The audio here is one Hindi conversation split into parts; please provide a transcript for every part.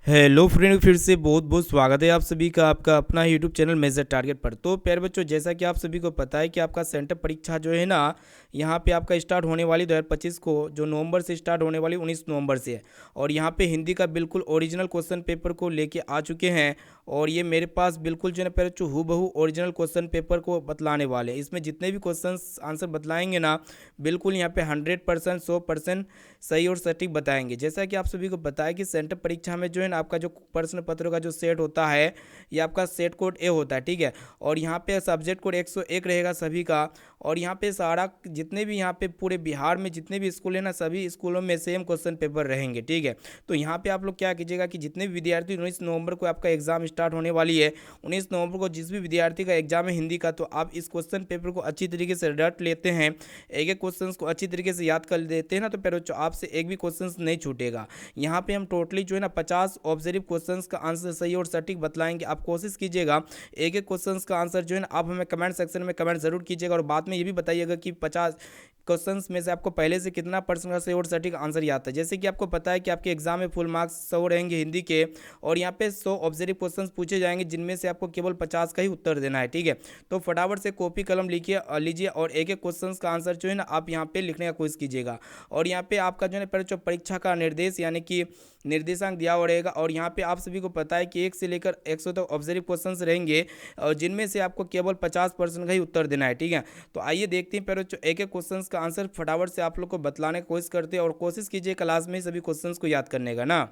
हेलो फ्रेंड, फिर से बहुत बहुत स्वागत है आप सभी का आपका अपना यूट्यूब चैनल मेजर टारगेट पर। तो प्यारे बच्चों, जैसा कि आप सभी को पता है कि आपका सेंटर परीक्षा जो है ना, यहाँ पे आपका स्टार्ट होने वाली 2025 को, जो नवंबर से स्टार्ट होने वाली 19 नवंबर से है। और यहाँ पे हिंदी का बिल्कुल ओरिजिनल क्वेश्चन पेपर को लेके आ चुके हैं। और ये मेरे पास बिल्कुल जो है ना प्यारे बच्चों, हूबहू ओरिजिनल क्वेश्चन पेपर को बतलाने वाले हैं। इसमें जितने भी क्वेश्चन आंसर बतलाएंगे ना, बिल्कुल यहाँ पे 100% 100% सही और सटीक बताएंगे। जैसा कि आप सभी को पता है कि सेंटर परीक्षा में जो है ना, आपका जो प्रश्न पत्रों का जो सेट होता है, ये आपका सेट कोड ए होता है, ठीक है। और यहाँ पे सब्जेक्ट कोड 101 रहेगा सभी का। और यहाँ पे सारा जितने भी यहाँ पे पूरे बिहार में जितने भी स्कूल है ना, सभी स्कूलों में सेम क्वेश्चन पेपर रहेंगे, ठीक है। तो यहाँ पे आप लोग क्या कीजिएगा कि जितने भी विद्यार्थी 19 नवंबर को आपका एग्जाम स्टार्ट होने वाली है, 19 नवंबर को जिस भी विद्यार्थी का एग्जाम है हिंदी का, तो आप इस क्वेश्चन पेपर को अच्छी तरीके से रट लेते हैं, एक एक क्वेश्चन को अच्छी तरीके से याद कर लेते हैं ना, तो फिर आपसे एक भी क्वेश्चन नहीं छूटेगा। यहाँ पे हम टोटली जो है ना 50 ऑब्जर्व क्वेश्चंस का आंसर सही और सटीक बतलाएंगे। आप कोशिश कीजिएगा एक एक क्वेश्चंस का आंसर जो है ना, आप हमें कमेंट सेक्शन में कमेंट जरूर कीजिएगा। और बाद में ये भी बताइएगा कि 50 क्वेश्चंस में से आपको पहले से कितना परसेंट का सही और सटीक आंसर याद है। जैसे कि आपको पता है कि आपके एग्जाम में फुल मार्क्स 100 रहेंगे हिंदी के, और यहाँ पे 100 ऑब्जर्व क्वेश्चंस पूछे जाएंगे, जिनमें से आपको केवल 50 का ही उत्तर देना है, ठीक है। तो फटाफट से कॉपी कलम लिखिए लीजिए, और एक एक क्वेश्चंस का आंसर जो है ना, आप यहाँ पे लिखने का कोशिश कीजिएगा। और यहाँ पे आपका जो है जो परीक्षा का निर्देश यानी कि निर्देशांक दिया हुआ रहेगा। और यहाँ पे आप सभी को पता है कि 1 से लेकर 100 तक ऑब्जर्व क्वेश्चंस रहेंगे, और जिनमें से आपको केवल 50% का ही उत्तर देना है, ठीक है। तो आइए देखते हैं पहले एक एक क्वेश्चंस का आंसर फटाफट से आप लोग को बतलाने की कोशिश करते हैं, और कोशिश कीजिए क्लास में ही सभी क्वेश्चंस को याद करने का ना।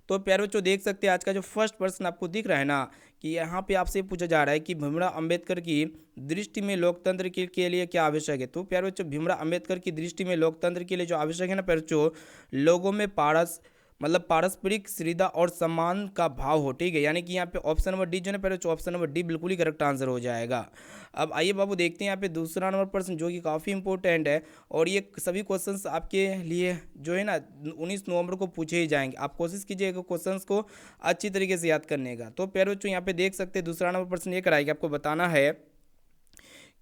तो प्यारे बच्चों, देख सकते हैं आज का जो फर्स्ट प्रश्न आपको दिख रहा है ना, कि यहाँ पे आपसे पूछा जा रहा है कि भीमराव अंबेडकर की दृष्टि में लोकतंत्र के लिए क्या आवश्यक है। तो प्यारे बच्चों, भीमराव अंबेडकर की दृष्टि में लोकतंत्र के लिए जो आवश्यक है ना प्यारे बच्चों, लोगों में पारस्परिक श्रद्धा और सम्मान का भाव हो, ठीक है। यानी कि यहाँ पे ऑप्शन नंबर डी जो है पहले, ऑप्शन नंबर डी बिल्कुल ही करेक्ट आंसर हो जाएगा। अब आइए बाबू देखते हैं यहाँ पे दूसरा नंबर प्रश्न, जो कि काफ़ी इंपॉर्टेंट है। और ये सभी क्वेश्चंस आपके लिए जो है ना 19 नवंबर को पूछे ही जाएंगे। आप कोशिश कीजिएगा क्वेश्चंस को अच्छी तरीके से याद करने का। तो प्यारे बच्चों, यहाँ पे देख सकते हैं दूसरा नंबर प्रश्न ये कराएगा, आपको बताना है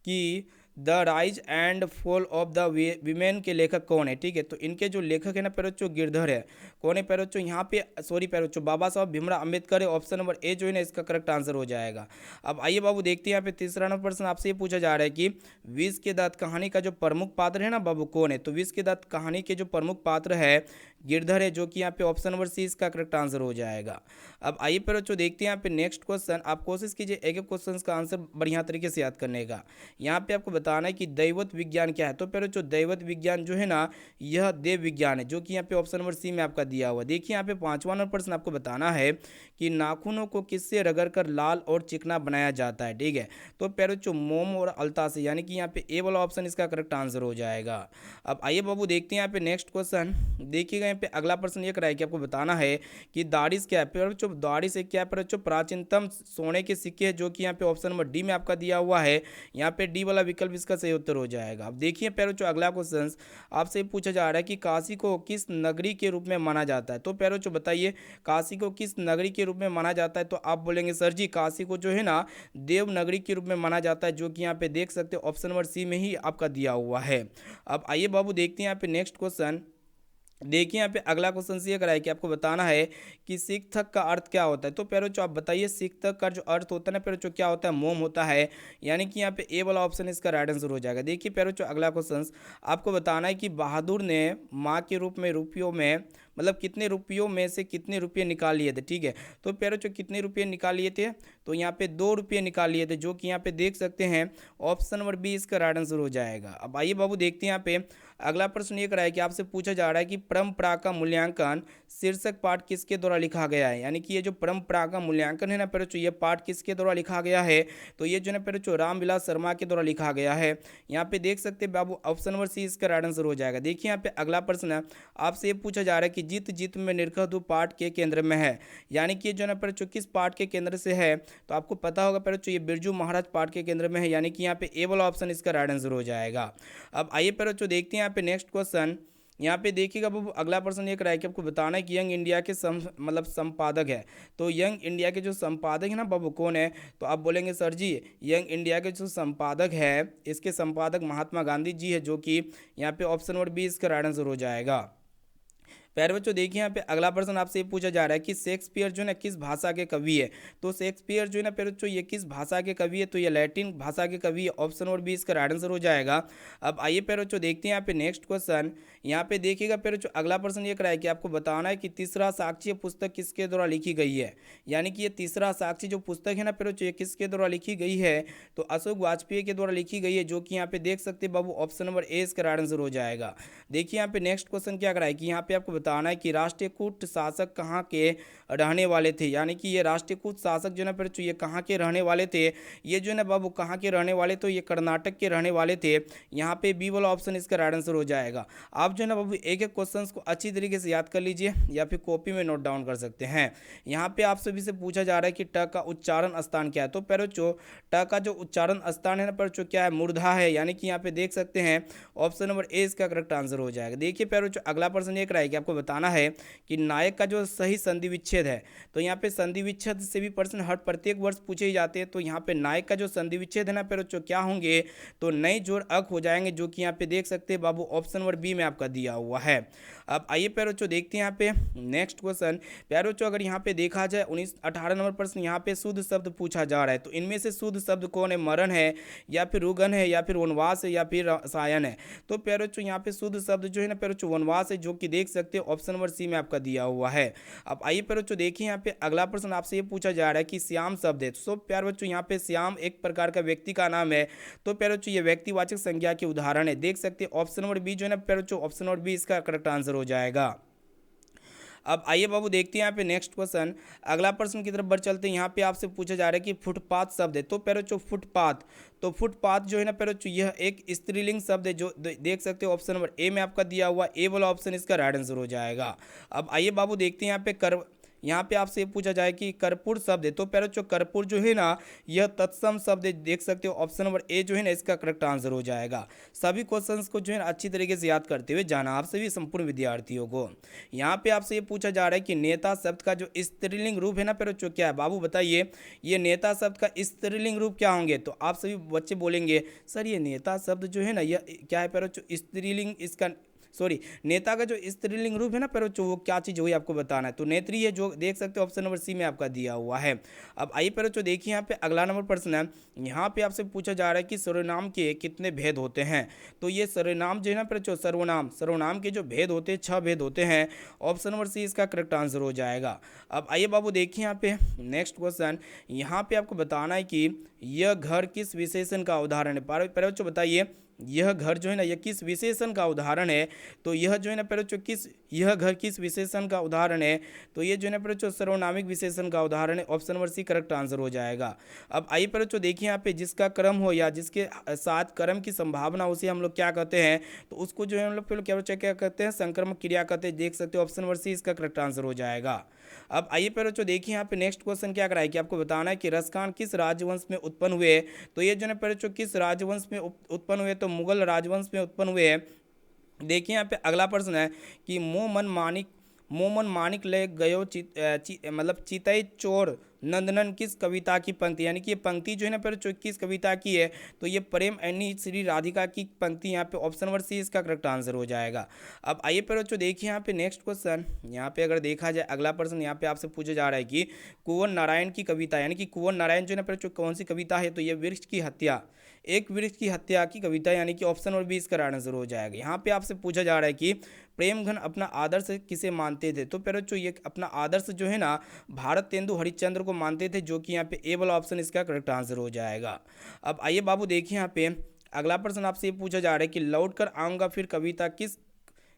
कि the rise and fall of the women के लेखक कौन है, ठीक है। तो इनके जो लेखक है ना पैरोचो, गिरधर है। कौन है पैरोचो, यहाँ पे सॉरी पैरोचो, बाबा साहब भीमराव अंबेडकर है। ऑप्शन नंबर ए जो है ना इसका करेक्ट आंसर हो जाएगा। अब आइए बाबू देखते हैं यहाँ पे तीसरा नंबर प्रश्न आपसे ये पूछा जा रहा है कि विष के दांत कहानी का जो प्रमुख पात्र है ना बाबू, कौन है। तो विष के दांत कहानी के जो प्रमुख पात्र है गिरधर है, जो कि यहाँ पे ऑप्शन नंबर सी इसका करेक्ट आंसर हो जाएगा। अब आइए पैरोचो देखते हैं यहाँ पे नेक्स्ट क्वेश्चन। आप कोशिश कीजिए एक एक क्वेश्चन का आंसर बढ़िया तरीके से याद करने का। यहाँ पे आपको बताना है कि दैवत विज्ञान क्या है। तो पहले जो दैवत विज्ञान जो है ना, यह देव विज्ञान है, जो कि यहाँ पे ऑप्शन नंबर सी में आपका दिया हुआ। देखिए यहाँ पे पांचवा नंबर प्रश्न आपको बताना है कि नाखूनों को किससे रगड़कर लाल और चिकना बनाया जाता है, ठीक है। तो पहले जो मोम और अलता से, यानी कि यहाँ पे ए वाला ऑप्शन इसका करेक्ट आंसर हो जाएगा। अब आइए बाबू देखते हैं यहाँ पे नेक्स्ट क्वेश्चन। देखिएगा यहाँ पे अगला प्रश्न ये कराया कि आपको बताना है कि दारिश क्या है। जो दारिश है क्या है, जो प्राचीनतम सोने के सिक्के है, जो कि यहाँ पे ऑप्शन नंबर डी में आपका दिया हुआ है। यहाँ पे डी वाला विकल्प इसका सही उत्तर हो जाएगा। अब देखिए पैरो जो अगला क्वेश्चन आपसे पूछा जा रहा है कि काशी को किस नगरी के रूप में माना जाता है। तो पैरो जो बताइए काशी को किस नगरी के रूप में माना जाता है। तो आप बोलेंगे सर जी काशी को जो है ना देव नगरी के रूप में माना जाता है, जो कि यहाँ पे देख सकते हो ऑप्शन नंबर सी में ही आपका दिया हुआ है। अब आइए बाबू देखते हैं यहाँ पे नेक्स्ट क्वेश्चन। देखिए यहाँ पे अगला क्वेश्चन ये कराया कि आपको बताना है कि सिख थक का अर्थ क्या होता है। तो पैरोचो आप बताइए सिख थक का जो अर्थ होता है ना पैरोचो, क्या होता है, मोम होता है। यानी कि यहाँ पे ए वाला ऑप्शन इसका राइट आंसर हो जाएगा। देखिए पैरोचो अगला क्वेश्चन आपको बताना है कि बहादुर ने माँ के रूप में रुपयों में कितने रुपयों में से कितने रुपये निकाल लिए थे, ठीक है। तो पैरोचो कितने रुपये निकाल लिए थे, तो यहाँ पे 2 रुपये निकाल लिए थे, जो कि यहाँ पे देख सकते हैं ऑप्शन नंबर बी इसका राइट आंसर हो जाएगा। अब आइए बाबू देखते हैं यहाँ पे अगला प्रश्न ये कराया कि आपसे पूछा जा रहा है कि परंपरा का मूल्यांकन शीर्षक पाठ किसके द्वारा लिखा गया है। यानी कि ये जो परंपरा का मूल्यांकन है ना पैरोचो, ये पाठ किसके द्वारा लिखा गया है। तो ये जो है पैरोचो रामविलास शर्मा के द्वारा लिखा गया है। यहाँ पे देख सकते हैं बाबू ऑप्शन नंबर सी इसका राइट आंसर हो जाएगा। देखिए यहाँ पे अगला प्रश्न है आपसे ये पूछा जा रहा है कि जीत जीत में निरखा पाठ के केंद्र में है। यानी कि जो है पैरोचो किस पाठ के केंद्र से है, तो आपको पता होगा पैरोचो ये बिरजू महाराज पाठ के केंद्र में है। यानी कि यहाँ पे ए वाला ऑप्शन इसका राइट आंसर हो जाएगा। अब आइए पैरोचो देखते हैं यहाँ पे नेक्स्ट क्वेश्चन। यहाँ पे देखिएगा बाबू अगला प्रश्न ये कराया कि आपको बताना है कि यंग इंडिया के संपादक है। तो यंग इंडिया के जो संपादक है ना बाबू कौन है। तो आप बोलेंगे सर जी यंग इंडिया के जो संपादक है इसके संपादक महात्मा गांधी जी है, जो कि यहाँ पे ऑप्शन नंबर बी इसका राइट आंसर हो जाएगा। प्यारे बच्चों देखिए यहाँ पे अगला प्रश्न आपसे ये पूछा जा रहा है कि शेक्सपियर जो है ना किस भाषा के कवि है। तो शेक्सपियर जो है ना प्यारे बच्चों ये किस भाषा के कवि है, तो ये लैटिन भाषा के कवि है। ऑप्शन नंबर बी इसका राइट आंसर हो जाएगा। अब आइए प्यारे बच्चों देखते हैं यहाँ पे नेक्स्ट क्वेश्चन। यहाँ पे देखिएगा प्यारे बच्चों अगला प्रश्न ये कराया कि आपको बताना है कि तीसरा साक्ष्य पुस्तक किसके द्वारा लिखी गई है। यानी कि ये तीसरा साक्ष्य जो पुस्तक है ना प्यारे बच्चों ये किसके द्वारा लिखी गई है, तो अशोक वाजपेयी के द्वारा लिखी गई है, जो कि यहाँ पे देख सकते हैं बाबू ऑप्शन नंबर ए इसका राइट आंसर हो जाएगा। देखिए यहाँ पे नेक्स्ट क्वेश्चन क्या कराया कि यहाँ पे आपको बताना है कि राष्ट्रीयकूट शासक कहाँ के रहने वाले थे। यानी कि ये राष्ट्रीयकूट शासक जो है ना फिर ये कहाँ के रहने वाले थे, ये जो है ना बाबू कहाँ के रहने वाले, तो ये कर्नाटक के रहने वाले थे। यहाँ पे बी वाला ऑप्शन इसका राइट आंसर हो जाएगा। आप जो है ना बाबू एक एक क्वेश्चन को अच्छी तरीके से याद कर लीजिए या फिर कॉपी में नोट डाउन कर सकते हैं। यहाँ पे आप सभी से पूछा जा रहा है कि ट का उच्चारण स्थान क्या है। तो पैरोचो ट का जो उच्चारण स्थान है ना पैरोचो क्या है, मूर्धा है। यानी कि यहाँ पे देख सकते हैं ऑप्शन नंबर ए इसका करेक्ट आंसर हो जाएगा। देखिए पैरोचो अगला प्रश्न ये कराएगा कि आपको बताना है कि नायक का जो सही संधि विच्छेद है। तो यहाँ पे संधि विच्छेद से भी प्रश्न हर प्रत्येक वर्ष पूछे ही जाते हैं। तो यहाँ पे नायक का जो संधि विच्छेद है ना पैरोचो क्या होंगे, तो नई जोड़ अक हो जाएंगे, जो कि यहाँ पे देख सकते हैं बाबू ऑप्शन नंबर बी में आपका दिया हुआ है। अब आइए पैरोचो देखते हैं यहाँ पे नेक्स्ट क्वेश्चन। पैरोचो अगर यहाँ पे देखा जाए 18 नंबर प्रश्न यहाँ पे शुद्ध शब्द पूछा जा रहा है। तो इनमें से शुद्ध शब्द कौन है, मरण है या फिर रुगन है या फिर वनवास है या फिर रसायन है। तो पैरोचो यहाँ पे शुद्ध शब्द जो है ना पैरोचो वनवास है, जो कि देख सकते हो ऑप्शन नंबर सी में आपका दिया हुआ है। अब आइए पैरोचो देखिए यहाँ पे अगला प्रश्न आपसे ये पूछा जा रहा है कि श्याम शब्द है। तो प्यारे बच्चों यहाँ पे श्याम एक प्रकार का व्यक्ति का नाम है। तो प्यारे बच्चों ये व्यक्तिवाचक संज्ञा के उदाहरण है। देख सकते हैं ऑप्शन नंबर बी जो है ना प्यारे बच्चों ऑप्शन नंबर बी इसका करेक्ट आंसर हो जाएगा। अब आइए बाबू देखते हैं यहाँ पे नेक्स्ट क्वेश्चन। अगला प्रश्न की तरफ बढ़ चलते हैं। यहाँ पे आपसे पूछा जा रहा है कि फुटपाथ शब्द है। तो पैरोचो फुटपाथ, तो फुटपाथ जो है ना पैरोचो यह एक स्त्रीलिंग शब्द है, जो देख सकते हो ऑप्शन नंबर ए में आपका दिया हुआ, ए वाला ऑप्शन इसका राइट आंसर हो जाएगा। अब आइए बाबू देखते हैं यहाँ पे आपसे पूछा जाए कि कर्पूर शब्द है। तो पैरोचो कर्पूर जो है ना यह तत्सम शब्द है, देख सकते हो ऑप्शन नंबर ए जो है ना इसका करेक्ट आंसर हो जाएगा। सभी क्वेश्चंस को जो है ना अच्छी तरीके से याद करते हुए जाना आप सभी संपूर्ण विद्यार्थियों को। यहाँ पे आपसे ये पूछा जा रहा है कि नेता शब्द का जो स्त्रीलिंग रूप है ना पैरोचो क्या है, बाबू बताइए ये नेता शब्द का स्त्रीलिंग रूप क्या होंगे। तो आप सभी बच्चे बोलेंगे सर ये नेता शब्द जो है ना यह क्या है पैरोचो, स्त्रीलिंग इसका सॉरी नेता का जो स्त्रीलिंग रूप है ना पैरोचो वो क्या चीज़ हुई आपको बताना है। तो नेत्री है, जो देख सकते हो ऑप्शन नंबर सी में आपका दिया हुआ है। अब आइए पैरोचो देखिए यहाँ पे अगला नंबर प्रश्न है। यहाँ पे आपसे पूछा जा रहा है कि सर्वनाम के कितने भेद होते हैं। तो ये सर्वनाम जो है ना पैरोचो सर्वनाम के जो भेद होते हैं 6 भेद होते हैं। ऑप्शन नंबर सी इसका करेक्ट आंसर हो जाएगा। अब आइए बाबू देखिए यहाँ पे नेक्स्ट क्वेश्चन। यहाँ पे आपको बताना है कि यह घर किस विशेषण का उदाहरण है। पैरोचो बताइए यह घर जो है ना यह किस विशेषण का उदाहरण है। तो यह जो है ना पैरोचो यह घर किस विशेषण का उदाहरण है। तो ये जो है ना पैरोचो सर्वनामिक विशेषण का उदाहरण है। Option number C correct answer हो जाएगा। अब आइए पैरोचो देखिए यहाँ पे जिसका क्रम हो या जिसके साथ क्रम की संभावना उसे हम लोग क्या कहते हैं। तो उसको जो है हम लोग क्या कहते हैं, संक्रमक क्रिया कहते हैं। देख सकते हो ऑप्शन नंबर सी इसका करेक्ट आंसर हो जाएगा। अब आइए पैरोचो देखिए यहाँ पे नेक्स्ट क्वेश्चन क्या कराए कि आपको बताना है कि रसखान किस राजवंश में उत्पन्न हुए। तो ये जो है पैरोचो किस राजवंश में उत्पन्न हुए, तो मुगल राजवंश में उत्पन्न हुए हैं। देखिए यहाँ पे अगला प्रश्न है कि मोमन मानिक ले गयो मतलब चितई चोर नंदनन किस कविता की पंक्ति। यानी कि ये पंक्ति जो है ना पैरोचो किस कविता की है। तो ये प्रेम एनी श्री राधिका की पंक्ति यहाँ पे ऑप्शन नंबर सी इसका करेक्ट आंसर हो जाएगा। अब आइए पैरोचो देखिए यहाँ पे नेक्स्ट क्वेश्चन। यहाँ पे अगर देखा जाए अगला प्रश्न यहाँ पे आपसे पूछा जा रहा है कि कुंवर नारायण की कविता, यानी कि कुंवर नारायण जो है ना पैरोचो कौन सी कविता है। तो ये वृक्ष की हत्या, एक वृक्ष की हत्या की कविता, यानी कि ऑप्शन नंबर बी इसका राइट आंसर हो जाएगा। यहाँ पे आपसे पूछा जा रहा है कि प्रेमघन अपना आदर्श किसे मानते थे। तो पैरोचो ये अपना आदर्श जो है ना भारत तेंदु हरिश्चंद्र को मानते थे, जो कि यहाँ पे ए वाला ऑप्शन इसका करेक्ट आंसर हो जाएगा। अब आइए बाबू देखिए यहाँ पे अगला प्रश्न आपसे ये पूछा जा रहा है कि लौट कर आऊँगा फिर कविता किस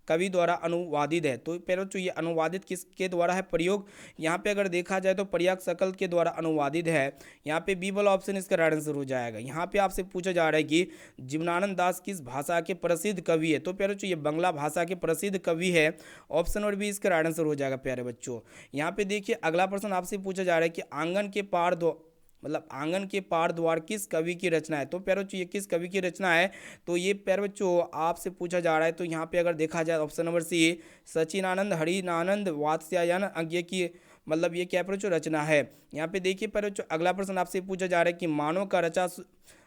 कवि द्वारा अनुवादित है। तो पैरोचो ये अनुवादित किसके द्वारा है, प्रयोग यहाँ पे अगर देखा जाए तो प्रयाग सकल के द्वारा अनुवादित है। यहाँ पे बी वाला ऑप्शन इसका राइट आंसर हो जाएगा। यहाँ पे आपसे पूछा जा रहा है कि जीवनानंद दास किस भाषा के प्रसिद्ध कवि है। तो पैरोचो ये बांग्ला भाषा के प्रसिद्ध कवि है। ऑप्शन नंबर बी इसका राइट आंसर हो जाएगा प्यारे बच्चों। यहाँ पे देखिए अगला प्रश्न आपसे पूछा जा रहा है कि आंगन के पार द्वार किस कवि की रचना है। तो पैरोचो ये किस कवि की रचना है। तो ये पैर बच्चों आपसे पूछा जा रहा है। तो यहाँ पे अगर देखा जाए ऑप्शन नंबर सी सचिनानंद हरिनानंद वात्स्यायन अज्ञ की ये क्या पैरोचो रचना है। यहाँ पे देखिए पैरोचो अगला प्रश्न आपसे पूछा जा रहा है कि मानव का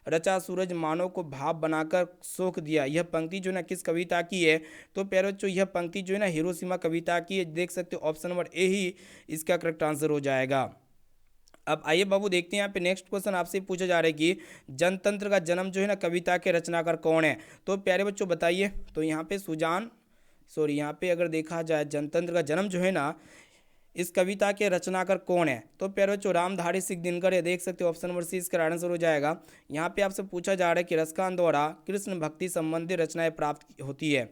रचा सूरज मानव को भाव बनाकर सोख दिया। यह पंक्ति जो है ना किस कविता की है? तो प्यारे बच्चों यह पंक्ति जो है ना हिरोशिमा कविता की है। देख सकते हो ऑप्शन नंबर ए ही इसका करेक्ट आंसर हो जाएगा। अब आइए बाबू देखते हैं यहाँ पे नेक्स्ट क्वेश्चन आपसे पूछा जा रहा है कि जनतंत्र का जन्म जो है ना कविता के रचनाकार कौन है? तो प्यारे बच्चों बताइए। तो यहाँ पे यहाँ पे अगर देखा जाए जनतंत्र का जन्म जो है ना इस कविता के रचनाकार कौन है? तो प्यारे बच्चों रामधारी सिंह दिनकर है। देख सकते हो ऑप्शन नंबर सी इसका आंसर हो जाएगा। यहाँ पे आपसे पूछा जा रहा है कि रसखान द्वारा कृष्ण भक्ति संबंधी रचनाएं प्राप्त होती है,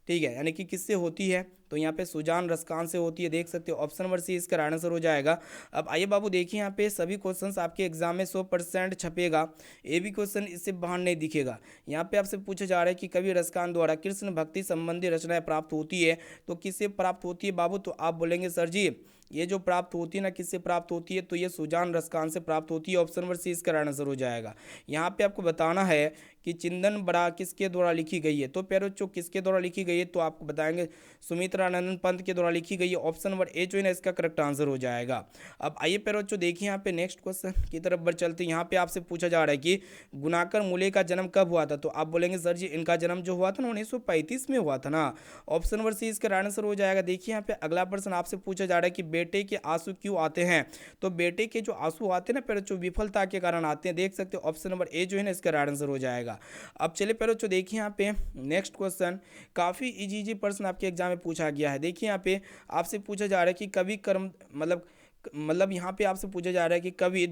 ठीक है, यानी कि किससे होती है? तो यहाँ पे सुजान रसखान से होती है। देख सकते हो ऑप्शन नंबर सी इसका आंसर हो जाएगा। अब आइए बाबू देखिए यहाँ पे सभी क्वेश्चंस आपके एग्जाम में 100% छपेगा, ये भी क्वेश्चन इससे बाहर नहीं दिखेगा। यहाँ पे आपसे पूछा जा रहा है कि कवि रसखान द्वारा कृष्ण भक्ति संबंधी रचनाएं प्राप्त होती है, तो किससे प्राप्त होती है बाबू? तो आप बोलेंगे सर जी ये जो प्राप्त होती है ना किससे प्राप्त होती है? तो ये सुजान रसखान से प्राप्त होती है। ऑप्शन नंबर सी इसका आंसर हो जाएगा। यहाँ पे आपको बताना है कि चिंदन बड़ा किसके द्वारा लिखी गई है? तो प्यारे बच्चों किसके द्वारा लिखी गई है? तो आपको बताएंगे सुमित्रानंदन पंत के द्वारा लिखी गई है। ऑप्शन नंबर ए जो है ना इसका करेक्ट आंसर हो जाएगा। अब आइए प्यारे बच्चों देखिए यहाँ पे नेक्स्ट क्वेश्चन की तरफ बढ़ चलते हैं। यहाँ पे आपसे पूछा जा रहा है कि गुणाकर मूले का जन्म कब हुआ था? तो आप बोलेंगे सर जी इनका जन्म जो हुआ था ना 1935 में हुआ था ना। ऑप्शन नंबर सी इसका आंसर हो जाएगा। देखिए यहाँ पे अगला प्रश्न आपसे पूछा जा रहा है कि बेटे के आंसू क्यों आते हैं? तो बेटे के जो आंसू आते हैं ना प्यारे बच्चों विफलता के कारण आते हैं। देख सकते हो ऑप्शन नंबर ए जो है ना इसका आंसर हो जाएगा। अब चलिए प्यारे बच्चों देखिए यहाँ पे नेक्स्ट क्वेश्चन काफ़ी इजी प्रश्न आपके एग्जाम में पूछा गया है। देखिए यहाँ पे आपसे पूछा जा रहा है कि कवि कर्म मतलब यहाँ पे आपसे पूछा जा रहा है कि कवि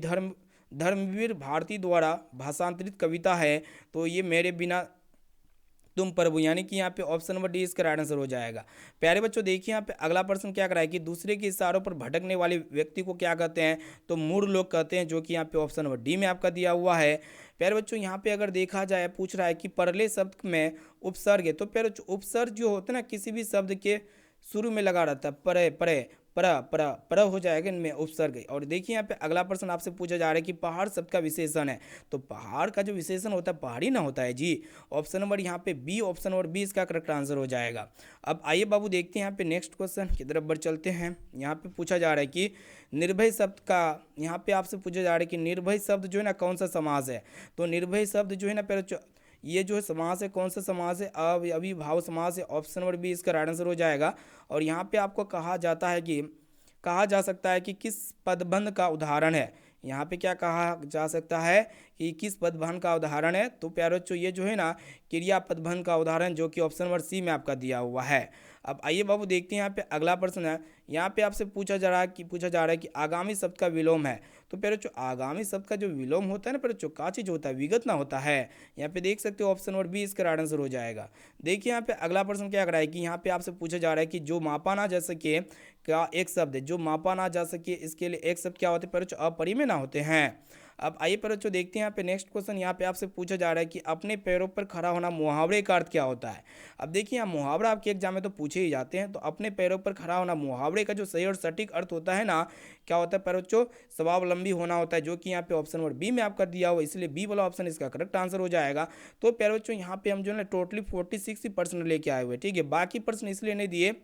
धर्मवीर भारती द्वारा भाषांतरित कविता है तो ये मेरे बिना तुम प्रभु, यानी कि यहाँ पे ऑप्शन नंबर डी इसका राइट आंसर हो जाएगा। प्यारे बच्चों देखिए यहाँ पे अगला प्रश्न क्या कराए कि दूसरे के इशारों पर भटकने वाले व्यक्ति को क्या कहते हैं? तो मूढ़ लोग कहते हैं, जो कि यहाँ पे ऑप्शन नंबर डी में आपका दिया हुआ है। प्यारे बच्चों यहाँ पे अगर देखा जाए पूछ रहा है कि परले शब्द में उपसर्ग है। तो प्यारे बच्चों उपसर्ग जो होता है ना किसी भी शब्द के शुरू में लगा रहता है, परे परे पर हो जाएगा इनमें उपसर्ग। और देखिए यहाँ पे अगला प्रश्न आपसे पूछा जा रहा है कि पहाड़ शब्द का विशेषण है। तो पहाड़ का जो विशेषण होता है पहाड़ी ना होता है जी। ऑप्शन नंबर यहाँ पे बी, ऑप्शन नंबर बी इसका करेक्ट आंसर हो जाएगा। अब आइए बाबू देखते हैं यहाँ पे नेक्स्ट क्वेश्चन की तरफ बढ़ चलते हैं। यहाँ पे पूछा जा रहा है कि निर्भय शब्द का, यहाँ पे आपसे पूछा जा रहा है कि निर्भय शब्द जो है ना कौन सा समास है? तो निर्भय शब्द जो है ना पहले ये जो है समास है कौन सा समास है? अविभाव समास है। ऑप्शन नंबर बी इसका राइट आंसर हो जाएगा। और यहाँ पे आपको कहा जा सकता है कि किस पदबंध का उदाहरण है? यहाँ पे क्या कहा जा सकता है कि किस पदबंध का उदाहरण है? तो प्यारे बच्चों ये जो है ना क्रिया पदबंध का उदाहरण, जो कि ऑप्शन नंबर सी में आपका दिया हुआ है। अब आइए बाबू देखते हैं यहाँ पे अगला प्रश्न है। यहाँ पे आपसे पूछा जा रहा है कि आगामी शब्द का विलोम है। तो प्यारे बच्चों आगामी शब्द का जो विलोम होता है ना प्यारे बच्चों का चीज होता है, विगत ना होता है। यहाँ पे देख सकते हो ऑप्शन नंबर बी इसका राइट आंसर हो जाएगा। देखिए यहाँ पे अगला प्रश्न क्या कराए कि यहाँ पे आपसे पूछा जा रहा है कि जो मापा ना जा सके क्या एक शब्द है? जो मापा ना जा सके इसके लिए एक शब्द क्या होते हैं प्यारे बच्चों? अपरिमेय ना होते हैं। अब आइए प्यारे बच्चों देखते हैं यहाँ पे नेक्स्ट क्वेश्चन। यहाँ पे आपसे पूछा जा रहा है कि अपने पैरों पर खड़ा होना मुहावरे का अर्थ क्या होता है? अब देखिए यहाँ मुहावरा आपके एग्जाम में तो पूछे ही जाते हैं। तो अपने पैरों पर खड़ा होना मुहावरे का जो सही और सटीक अर्थ होता है ना क्या होता है प्यारे बच्चों? स्वावलंबी होना होता है, जो कि यहाँ पे ऑप्शन नंबर बी में आपका दिया हुआ, इसलिए बी वाला ऑप्शन इसका करेक्ट आंसर हो जाएगा। तो प्यारे बच्चों यहाँ पे हम जो है टोटली 46% लेके आए हुए, ठीक है। बाकी प्रश्न इसलिए नहीं दिए,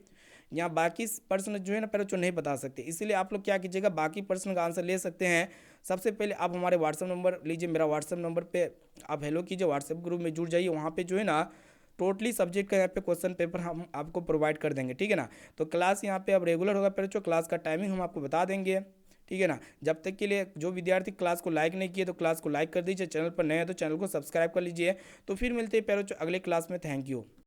यहाँ बाकी प्रश्न जो है ना पहले नहीं बता सकते, इसलिए आप लोग क्या कीजिएगा बाकी प्रश्न का आंसर ले सकते हैं। सबसे पहले आप हमारे व्हाट्सएप नंबर लीजिए, मेरा व्हाट्सएप नंबर पे आप हेलो कीजिए, व्हाट्सएप ग्रुप में जुड़ जाइए। वहाँ पे जो है ना टोटली सब्जेक्ट का यहाँ पे क्वेश्चन पेपर हम आपको प्रोवाइड कर देंगे, ठीक है ना। तो क्लास यहाँ पे अब रेगुलर होगा पहले, जो क्लास का टाइमिंग हम आपको बता देंगे, ठीक है ना। जब तक के लिए जो विद्यार्थी क्लास को लाइक नहीं किए तो क्लास को लाइक कर दीजिए, चैनल पर नए हैं तो चैनल को सब्सक्राइब कर लीजिए। तो फिर मिलते हैं पहले अगले क्लास में। Thank you.